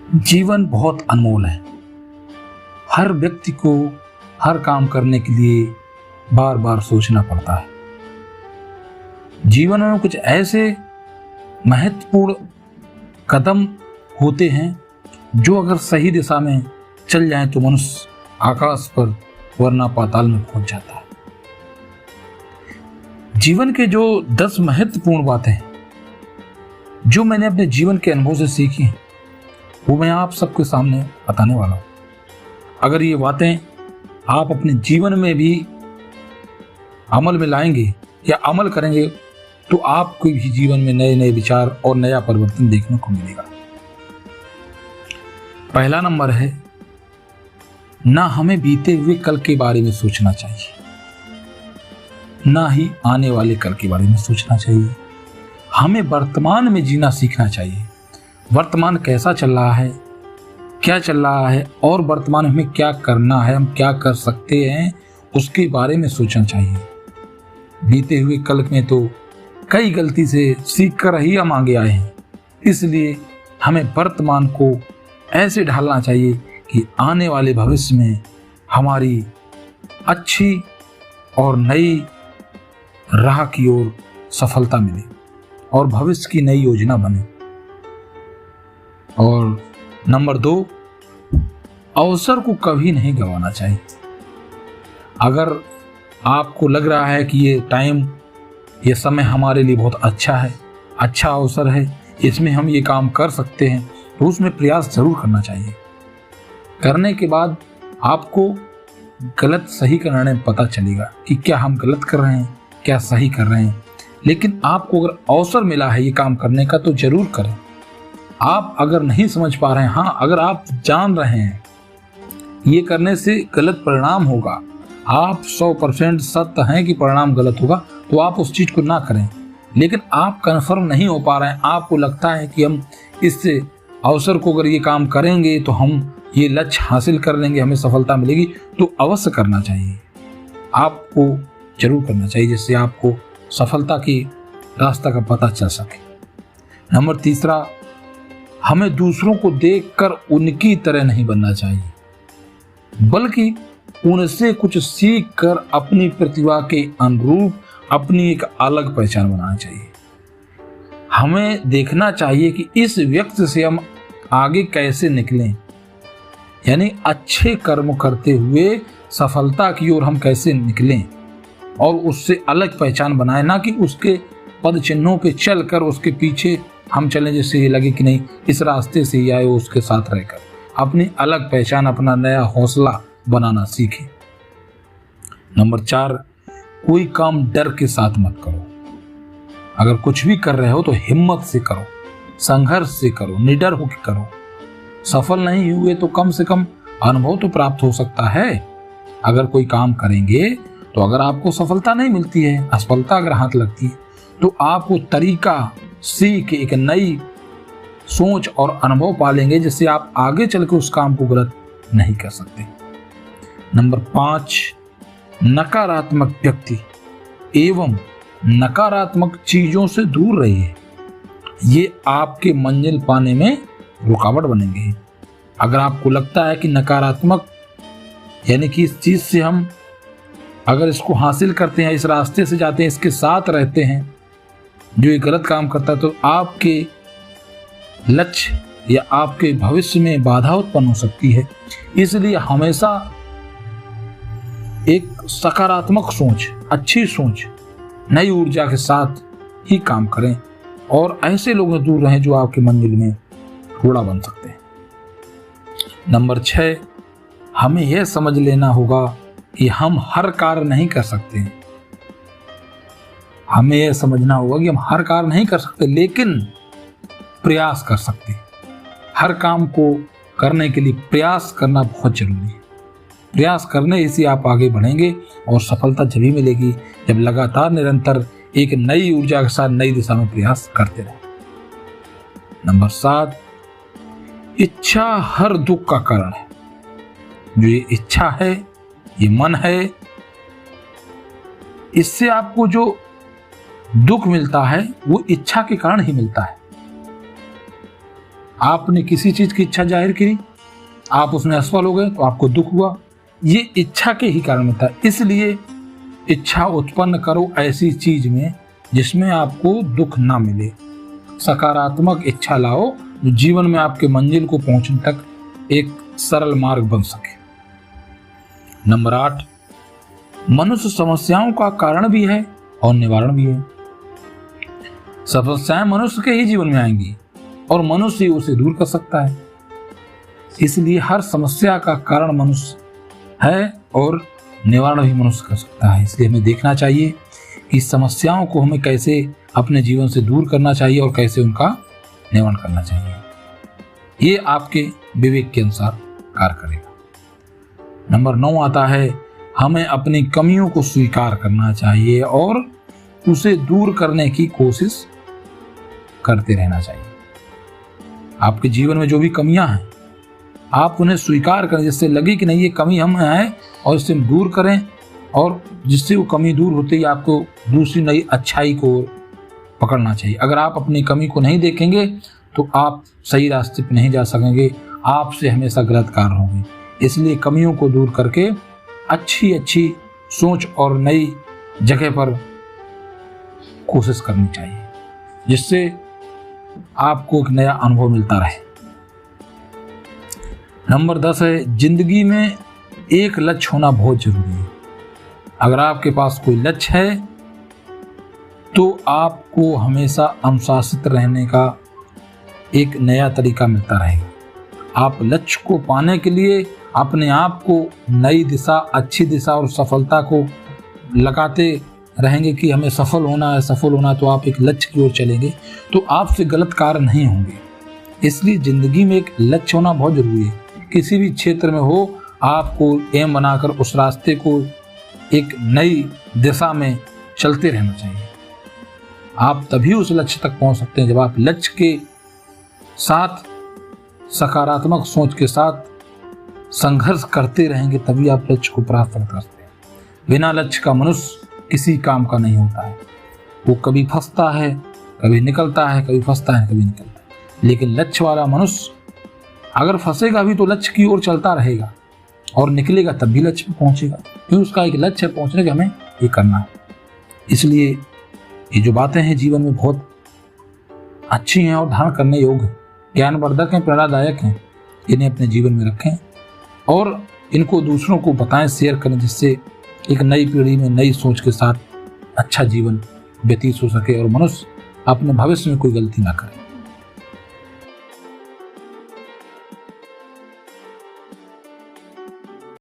जीवन बहुत अनमोल है। हर व्यक्ति को हर काम करने के लिए बार बार सोचना पड़ता है। जीवन में कुछ ऐसे महत्वपूर्ण कदम होते हैं जो अगर सही दिशा में चल जाए तो मनुष्य आकाश पर वरना पाताल में पहुंच जाता है। जीवन के जो 10 महत्वपूर्ण बातें हैं जो मैंने अपने जीवन के अनुभव से सीखी हैं वो मैं आप सबके सामने बताने वाला हूं। अगर ये बातें आप अपने जीवन में भी अमल में लाएंगे या अमल करेंगे तो आपको भी जीवन में नए नए विचार और नया परिवर्तन देखने को मिलेगा। पहला नंबर है, ना हमें बीते हुए कल के बारे में सोचना चाहिए, ना ही आने वाले कल के बारे में सोचना चाहिए। हमें वर्तमान में जीना सीखना चाहिए। वर्तमान कैसा चल रहा है, क्या चल रहा है और वर्तमान में क्या करना है, हम क्या कर सकते हैं, उसके बारे में सोचना चाहिए। बीते हुए कल में तो कई गलती से सीख कर ही हम आगे आए हैं, इसलिए हमें वर्तमान को ऐसे ढालना चाहिए कि आने वाले भविष्य में हमारी अच्छी और नई राह की ओर सफलता मिले और भविष्य की नई योजना बने। और नंबर 2, अवसर को कभी नहीं गंवाना चाहिए। अगर आपको लग रहा है कि ये टाइम, ये समय हमारे लिए बहुत अच्छा है, अच्छा अवसर है, इसमें हम ये काम कर सकते हैं, तो उसमें प्रयास जरूर करना चाहिए। करने के बाद आपको गलत सही का निर्णय पता चलेगा कि क्या हम गलत कर रहे हैं, क्या सही कर रहे हैं। लेकिन आपको अगर अवसर मिला है ये काम करने का तो जरूर करें। आप अगर नहीं समझ पा रहे हैं, हाँ अगर आप जान रहे हैं ये करने से गलत परिणाम होगा, आप 100% सत्य हैं कि परिणाम गलत होगा, तो आप उस चीज को ना करें। लेकिन आप कन्फर्म नहीं हो पा रहे हैं, आपको लगता है कि हम इससे अवसर को अगर ये काम करेंगे तो हम ये लक्ष्य हासिल कर लेंगे, हमें सफलता मिलेगी, तो अवश्य करना चाहिए। आपको जरूर करना चाहिए जिससे आपको सफलता की रास्ता का पता चल सके। नंबर 3, हमें दूसरों को देखकर उनकी तरह नहीं बनना चाहिए, बल्कि उनसे कुछ सीख कर अपनी प्रतिभा के अनुरूप अपनी एक अलग पहचान बनाना चाहिए। हमें देखना चाहिए कि इस व्यक्ति से हम आगे कैसे निकलें, यानी अच्छे कर्म करते हुए सफलता की ओर हम कैसे निकलें और उससे अलग पहचान बनाएं, ना कि उसके पद चिन्हों पे चलकर उसके पीछे हम चलें जिससे ये लगे कि नहीं इस रास्ते से ही आए, उसके साथ रहकर अपनी अलग पहचान, अपना नया हौसला बनाना सीखें। नंबर 4, कोई काम डर के साथ मत करो। अगर कुछ भी कर रहे हो तो हिम्मत से करो, संघर्ष से करो, निडर होकर करो। सफल नहीं हुए तो कम से कम अनुभव तो प्राप्त हो सकता है। अगर कोई काम करेंगे तो अगर आपको सफलता नहीं मिलती है, असफलता अगर हाथ लगती है, तो आप वो तरीका सीख एक नई सोच और अनुभव पालेंगे जिससे आप आगे चल के उस काम को गलत नहीं कर सकते। नंबर 5, नकारात्मक व्यक्ति एवं नकारात्मक चीजों से दूर रहिए। ये आपके मंजिल पाने में रुकावट बनेंगे। अगर आपको लगता है कि नकारात्मक यानी कि इस चीज से हम अगर इसको हासिल करते हैं, इस रास्ते से जाते हैं, इसके साथ रहते हैं, जो ये गलत काम करता है, तो आपके लक्ष्य या आपके भविष्य में बाधा उत्पन्न हो सकती है। इसलिए हमेशा एक सकारात्मक सोच, अच्छी सोच, नई ऊर्जा के साथ ही काम करें और ऐसे लोगों से दूर रहें जो आपके मंजिल में रोड़ा बन सकते हैं। नंबर 6, हमें यह समझ लेना होगा कि हम हर कार्य नहीं कर सकते। हमें यह समझना होगा कि हम हर कार्य नहीं कर सकते, लेकिन प्रयास कर सकते हैं। हर काम को करने के लिए प्रयास करना बहुत जरूरी है। प्रयास करने से आप आगे बढ़ेंगे और सफलता जभी मिलेगी जब लगातार निरंतर एक नई ऊर्जा के साथ नई दिशा में प्रयास करते रहें। नंबर 7, इच्छा हर दुख का कारण है। जो ये इच्छा है, ये मन है, इससे आपको जो दुख मिलता है वो इच्छा के कारण ही मिलता है। आपने किसी चीज की इच्छा जाहिर करी, आप उसमें असफल हो गए तो आपको दुख हुआ। ये इच्छा के ही कारण होता है। इसलिए इच्छा उत्पन्न करो ऐसी चीज में जिसमें आपको दुख ना मिले। सकारात्मक इच्छा लाओ जो जीवन में आपके मंजिल को पहुंचने तक एक सरल मार्ग बन सके। नंबर 8, मनुष्य समस्याओं का कारण भी है और निवारण भी है। समस्याएं मनुष्य के ही जीवन में आएंगी और मनुष्य ही उसे दूर कर सकता है। इसलिए हर समस्या का कारण मनुष्य है और निवारण भी मनुष्य कर सकता है। इसलिए हमें देखना चाहिए कि समस्याओं को हमें कैसे अपने जीवन से दूर करना चाहिए और कैसे उनका निवारण करना चाहिए। ये आपके विवेक के अनुसार कार्य करेगा। नंबर 9 आता है, हमें अपनी कमियों को स्वीकार करना चाहिए और उसे दूर करने की कोशिश करते रहना चाहिए। आपके जीवन में जो भी कमियां हैं आप उन्हें स्वीकार करें, जिससे लगे कि नहीं ये कमी हम है और इससे हम दूर करें, और जिससे वो कमी दूर होते ही आपको दूसरी नई अच्छाई को पकड़ना चाहिए। अगर आप अपनी कमी को नहीं देखेंगे तो आप सही रास्ते पर नहीं जा सकेंगे, आपसे हमेशा गलत कार्य होंगे। इसलिए कमियों को दूर करके अच्छी अच्छी सोच और नई जगह पर कोशिश करनी चाहिए, जिससे आपको एक नया अनुभव मिलता रहे। नंबर 10 है, जिंदगी में एक लक्ष्य होना बहुत जरूरी है। अगर आपके पास कोई लक्ष्य है तो आपको हमेशा अनुशासित रहने का एक नया तरीका मिलता रहेगा। आप लक्ष्य को पाने के लिए अपने आप को नई दिशा, अच्छी दिशा और सफलता को लगाते रहेंगे कि हमें सफल होना है, सफल होना है, तो आप एक लक्ष्य की ओर चलेंगे तो आपसे गलत कार्य नहीं होंगे। इसलिए जिंदगी में एक लक्ष्य होना बहुत जरूरी है। किसी भी क्षेत्र में हो, आपको एम बनाकर उस रास्ते को एक नई दिशा में चलते रहना चाहिए। आप तभी उस लक्ष्य तक पहुंच सकते हैं जब आप लक्ष्य के साथ, सकारात्मक सोच के साथ संघर्ष करते रहेंगे, तभी आप लक्ष्य को प्राप्त कर सकते हैं। बिना लक्ष्य का मनुष्य किसी काम का नहीं होता है। वो कभी फंसता है, कभी निकलता है, कभी फंसता है, कभी निकलता है। लेकिन लक्ष्य वाला मनुष्य अगर फंसेगा भी तो लक्ष्य की ओर चलता रहेगा, और निकलेगा तब भी लक्ष्य पे पहुंचेगा, क्योंकि उसका एक लक्ष्य है पहुंचने का, हमें ये करना है। इसलिए ये जो बातें हैं जीवन में बहुत अच्छी हैं और धारण करने योग्य हैं, ज्ञानवर्धक हैं, प्रेरणादायक हैं। इन्हें अपने जीवन में रखें और इनको दूसरों को बताएं, शेयर करें, जिससे एक नई पीढ़ी में नई सोच के साथ अच्छा जीवन व्यतीत हो सके और मनुष्य अपने भविष्य में कोई गलती ना करे।